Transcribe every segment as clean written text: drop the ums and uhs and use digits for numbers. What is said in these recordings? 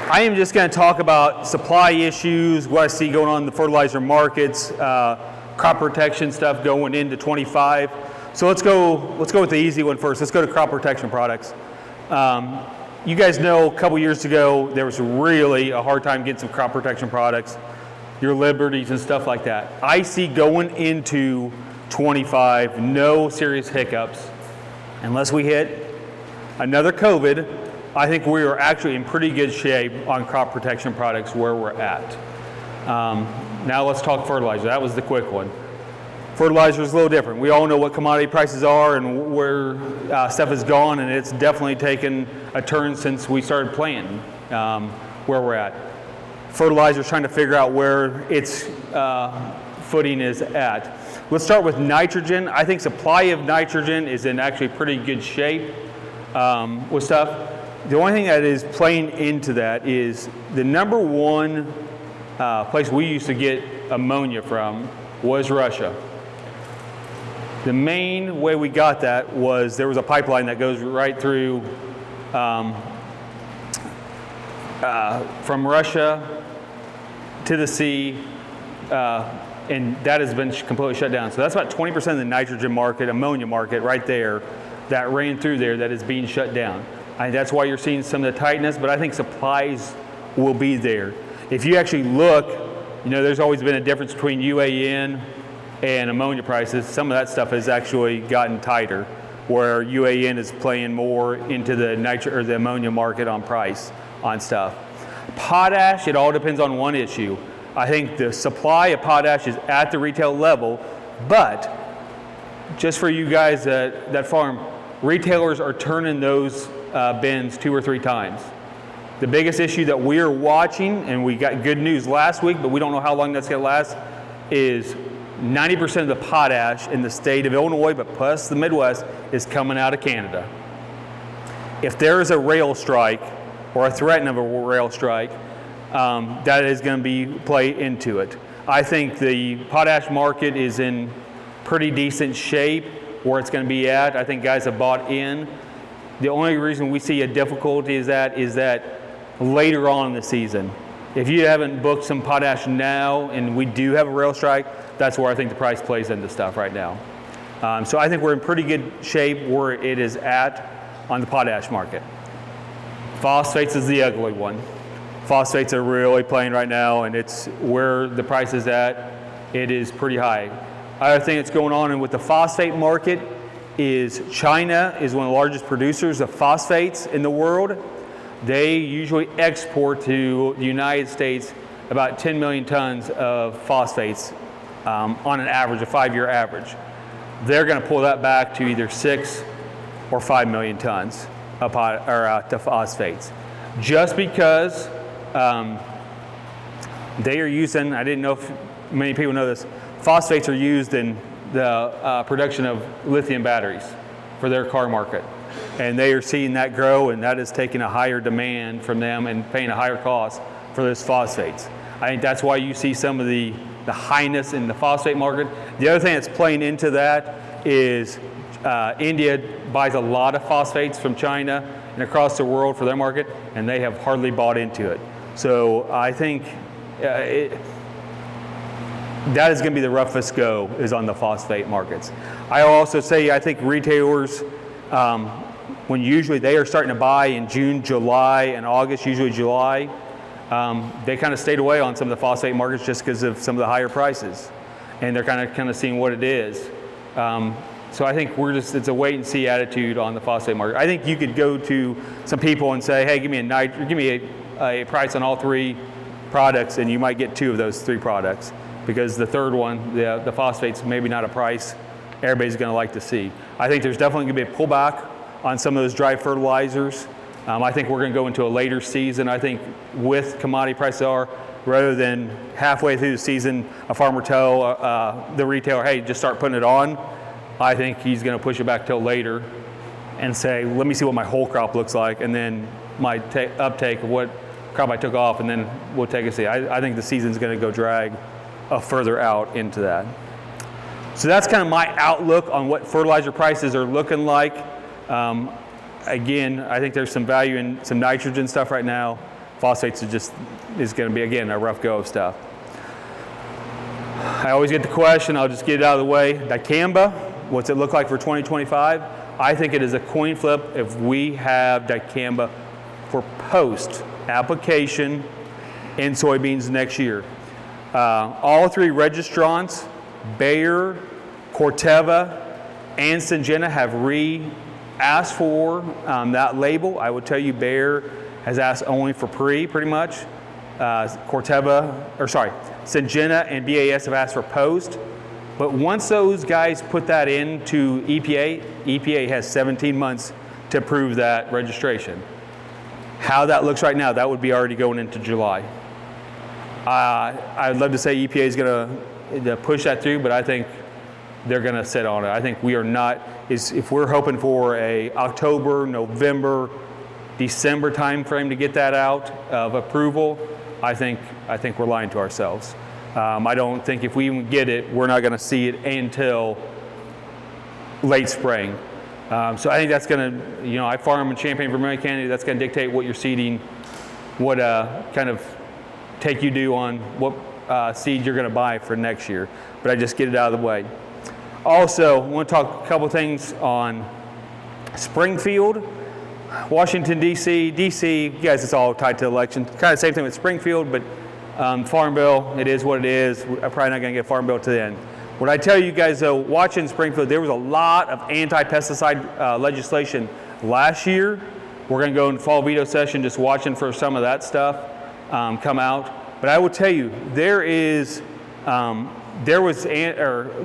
I am just going to talk about supply issues, what I see going on in the fertilizer markets, crop protection stuff going into 25. So let's go with the easy one first. Let's go to crop protection products. You guys know a couple years ago there was really a hard time getting some crop protection products, your Liberties and stuff like that. I see going into 25 no serious hiccups unless we hit another COVID. I think we are actually in pretty good shape on crop protection products where we're at. Now let's talk fertilizer. That was the quick one. Fertilizer is a little different. We all know what commodity prices are and where stuff has gone, and it's definitely taken a turn since we started planting where we're at. Fertilizer is trying to figure out where its footing is at. Let's start with nitrogen. I think supply of nitrogen is in actually pretty good shape with stuff. The only thing that is playing into that is the number one place we used to get ammonia from was Russia. The main way we got that was there was a pipeline that goes right through from Russia to the sea, and that has been completely shut down. So that's about 20% of the nitrogen market, ammonia market right there, that ran through there that is being shut down. I think that's why you're seeing some of the tightness, but I think supplies will be there. If you actually look, you know, there's always been a difference between UAN and ammonia prices. Some of that stuff has actually gotten tighter, where UAN is playing more into the the ammonia market on price on stuff. Potash, it all depends on one issue. I think the supply of potash is at the retail level, but just for you guys that farm, retailers are turning those bins 2 or 3 times. The biggest issue that we're watching, and we got good news last week, but we don't know how long that's going to last, is 90% of the potash in the state of Illinois, but plus the Midwest, is coming out of Canada. If there is a rail strike or a threat of a rail strike, that is going to play into it. I think the potash market is in pretty decent shape where it's going to be at. I think guys have bought in. The only reason we see a difficulty is that later on in the season. If you haven't booked some potash now and we do have a rail strike, that's where I think the price plays into stuff right now. So I think we're in pretty good shape where it is at on the potash market. Phosphates is the ugly one. Phosphates are really playing right now, and it's where the price is at. It is pretty high. Other thing that's going on with the phosphate market is China is one of the largest producers of phosphates in the world. They usually export to the United States about 10 million tons of phosphates on an average, a 5-year average. They're going to pull that back to either 6 or 5 million tons of to phosphates. Just because they are using, I didn't know if many people know this, phosphates are used in the production of lithium batteries for their car market. And they are seeing that grow, and that is taking a higher demand from them and paying a higher cost for those phosphates. I think that's why you see some of the highness in the phosphate market. The other thing that's playing into that is India buys a lot of phosphates from China and across the world for their market, and they have hardly bought into it. So I think that is going to be the roughest go, is on the phosphate markets. I also say I think retailers, when usually they are starting to buy in June, July, and August, usually July, they kind of stayed away on some of the phosphate markets just because of some of the higher prices, and they're kind of seeing what it is. So I think it's a wait and see attitude on the phosphate market. I think you could go to some people and say, hey, give me a price on all 3 products, and you might get 2 of those 3 products, because the third one, the phosphates, maybe not a price everybody's going to like to see. I think there's definitely going to be a pullback on some of those dry fertilizers. I think we're going to go into a later season. I think with commodity prices rather than halfway through the season, a farmer tell the retailer, hey, just start putting it on. I think he's going to push it back till later and say, let me see what my whole crop looks like, and then my uptake of what crop I took off, and then we'll take a see. I think the season's going to go drag further out into that. So that's kind of my outlook on what fertilizer prices are looking like. Again, I think there's some value in some nitrogen stuff right now. Phosphates is going to be, again, a rough go of stuff. I always get the question, I'll just get it out of the way. Dicamba, what's it look like for 2025? I think it is a coin flip if we have dicamba for post-application in soybeans next year. All three registrants, Bayer, Corteva, and Syngenta have asked for that label. I would tell you Bayer has asked only for pretty much. Syngenta and BAS have asked for post. But once those guys put that into EPA has 17 months to approve that registration. How that looks right now, that would be already going into July. I'd love to say EPA is going to push that through, but I think they're going to sit on it. I think we are not, if we're hoping for a October, November, December time frame to get that out of approval, I think we're lying to ourselves. I don't think if we even get it, we're not going to see it until late spring. So I think that's going to, I farm in Champaign-Vermilion County, that's going to dictate what you're seeding, what kind of take you do on what seed you're going to buy for next year. But I just get it out of the way. Also, I want to talk a couple things on Springfield, Washington, D.C. You guys, it's all tied to election. Kind of same thing with Springfield, but Farm Bill, it is what it is. I'm probably not going to get Farm Bill to the end. What I tell you guys, though, watching Springfield, there was a lot of anti-pesticide legislation last year. We're going to go in fall veto session just watching for some of that stuff come out. But I will tell you, there was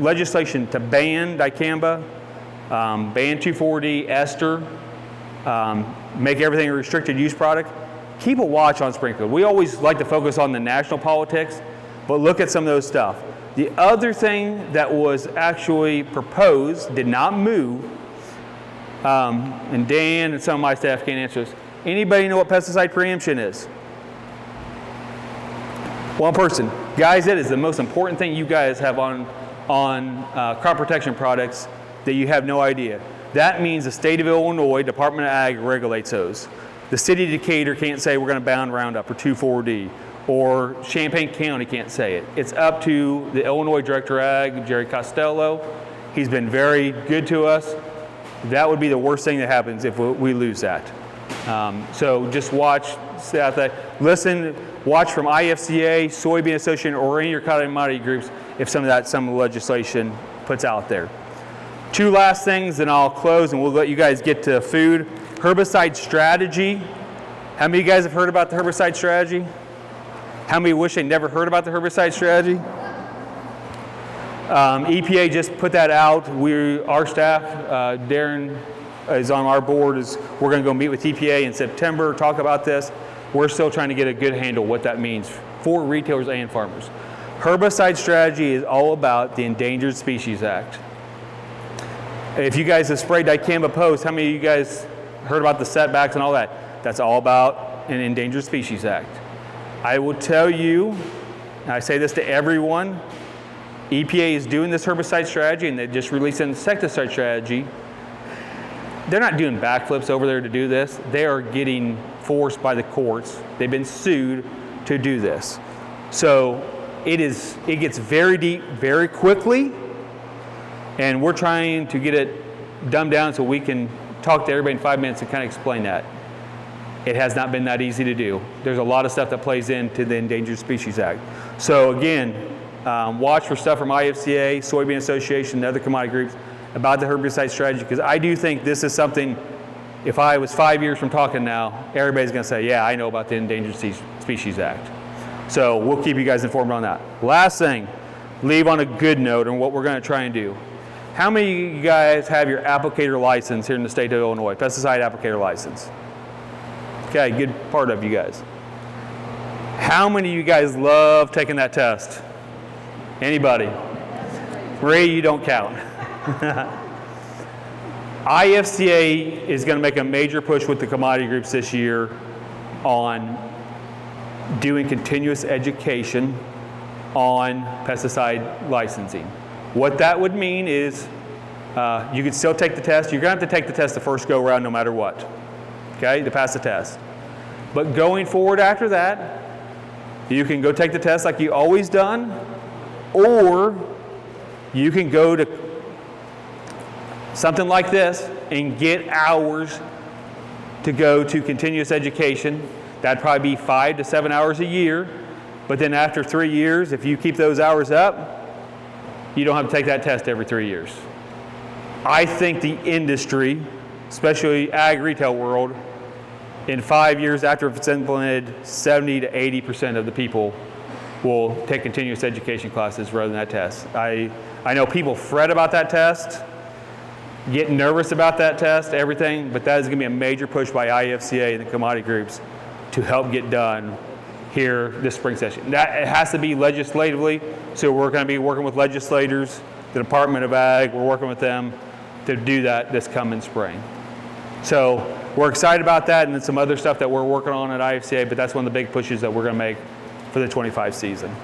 legislation to ban dicamba, ban 2,4-D, ester, make everything a restricted use product. Keep a watch on Springfield. We always like to focus on the national politics, but look at some of those stuff. The other thing that was actually proposed, did not move, and Dan and some of my staff can't answer this. Anybody know what pesticide preemption is? One person. Guys, that is the most important thing you guys have on crop protection products that you have no idea. That means the state of Illinois, Department of Ag, regulates those. The city of Decatur can't say we're going to ban Roundup or 2,4-D, or Champaign County can't say it. It's up to the Illinois Director of Ag, Jerry Costello. He's been very good to us. That would be the worst thing that happens if we lose that. So just watch, stay out there. Listen, watch from IFCA, Soybean Association, or any of your commodity groups if some of the legislation puts out there. Two last things, then I'll close and we'll let you guys get to food. Herbicide strategy. How many of you guys have heard about the herbicide strategy? How many wish they never heard about the herbicide strategy? EPA just put that out. Our staff, Darren is on our board. We're going to go meet with EPA in September, talk about this. We're still trying to get a good handle what that means for retailers and farmers. Herbicide strategy is all about the Endangered Species Act. If you guys have sprayed dicamba post, how many of you guys heard about the setbacks and all that? That's all about an Endangered Species Act. I will tell you, and I say this to everyone, EPA is doing this herbicide strategy and they just released an insecticide strategy. They're not doing backflips over there to do this. They are getting forced by the courts. They've been sued to do this. So it gets very deep very quickly, and we're trying to get it dumbed down so we can talk to everybody in 5 minutes and kind of explain that. It has not been that easy to do. There's a lot of stuff that plays into the Endangered Species Act. So again, watch for stuff from IFCA, Soybean Association, and other commodity groups about the herbicide strategy, because I do think this is something, if I was 5 years from talking now, everybody's going to say, yeah, I know about the Endangered Species Act. So we'll keep you guys informed on that. Last thing, leave on a good note on what we're going to try and do. How many of you guys have your applicator license here in the state of Illinois, pesticide applicator license? Okay, good part of you guys. How many of you guys love taking that test? Anybody? Ray, you don't count. IFCA is going to make a major push with the commodity groups this year on doing continuous education on pesticide licensing. What that would mean is you could still take the test. You're going to have to take the test the first go around no matter what, okay, to pass the test. But going forward after that, you can go take the test like you always done, or you can go to something like this and get hours to go to continuous education. That'd probably be 5 to 7 hours a year. But then after 3 years, if you keep those hours up, you don't have to take that test every 3 years. I think the industry, especially ag retail world, in 5 years after it's implemented, 70 to 80% of the people will take continuous education classes rather than that test. I know people fret about that test, get nervous about that test, everything, but that is going to be a major push by IFCA and the commodity groups to help get done here this spring session. That it has to be legislatively, so we're going to be working with legislators, the Department of Ag, we're working with them to do that this coming spring. So we're excited about that, and then some other stuff that we're working on at IFCA, but that's one of the big pushes that we're going to make for the 25 season.